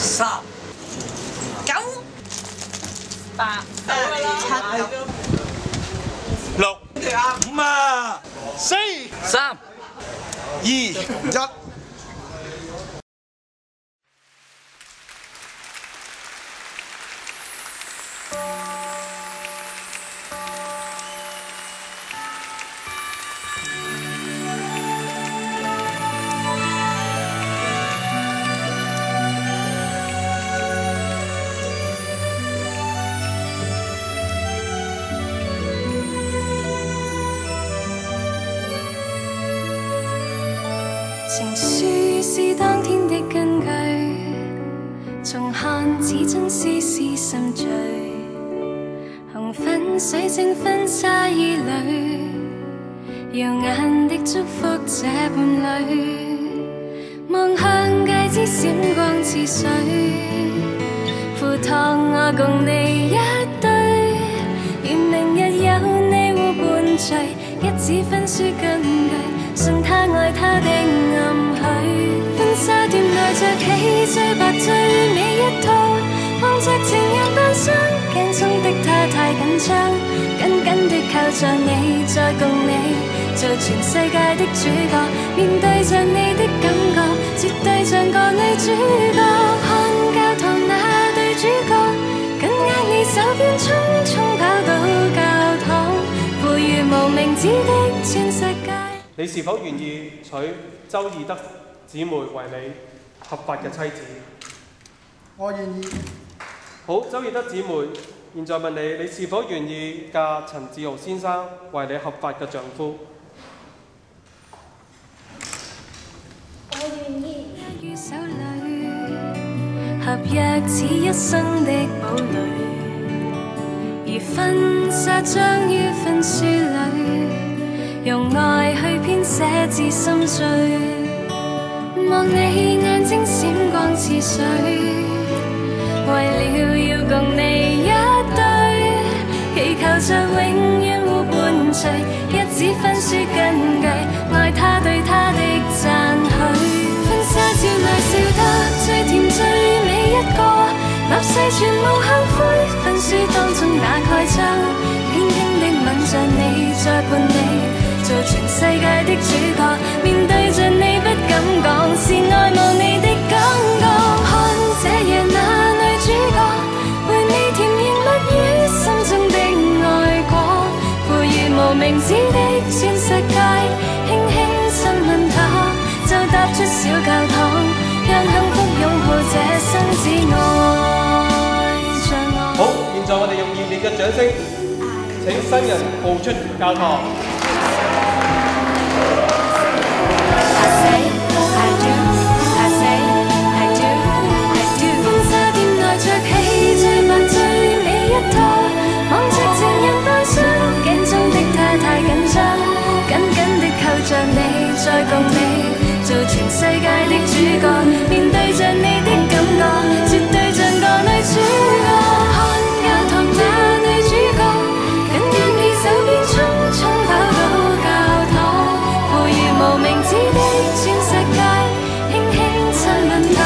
3、9、8、7、6、5啊！4、3、2、1。情書是當天的根據，從看只珍惜是心醉，紅粉水晶分叉衣裏，耀眼的祝福這伴侶，望向戒指閃光似水，赴託我共你一對，願明日有你互伴隨，一紙婚書根據。信他愛他的暗許，婚紗店內着起最白最美一套，望着情人扮相，鏡中的他太緊張，緊緊地靠着你，再共你做全世界的主角，面對着你的感覺，絕對像個女主角，看教堂那對主角，緊握你手邊匆匆跑到教堂，賦予無名指的全世界。你是否願意娶周義德姊妹為你合法嘅妻子？我願意。好，周義德姊妹，現在問你，你是否願意嫁陳志豪先生為你合法嘅丈夫？我願意。於手裏，合約似一生的堡壘，而婚紗將於婚書裏。用愛去編寫至心碎，望你眼睛閃光似水，為了要共你一對，祈求着永遠互伴隨，一紙婚書根據，愛他對他的讚許，婚紗照內笑得最甜最美一個，立誓全無後悔，婚書當中打開窗，輕輕的吻着你，再伴你做全世界的主角，面對着你不敢講，是愛慕你的感覺。看這夜那女主角，為你甜言蜜語，心中的愛果，賦予無名指的全世界，輕輕親吻她，就踏出小教堂，讓幸福擁抱這生只愛着我。好，現在我哋用熱烈嘅掌聲，請新人步出教堂。望着情人扮相，鏡中的他太緊張，緊緊地扣着你，再共你做全世界的主角，面對着你的感覺，絕對像個女主角。看教堂那女主角，緊握你手邊匆匆跑到教堂，賦予無名指的全世界，輕輕親吻她，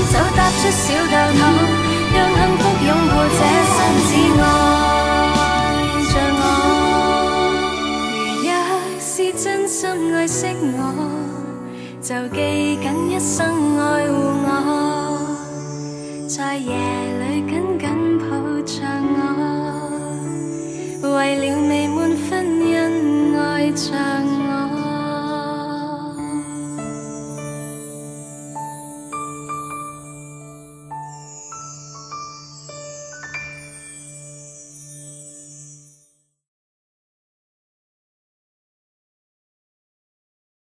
就踏出小教堂，讓幸福擁抱這生只愛。真心愛惜我，就記緊一生愛護我，在夜裏緊緊抱着我，為了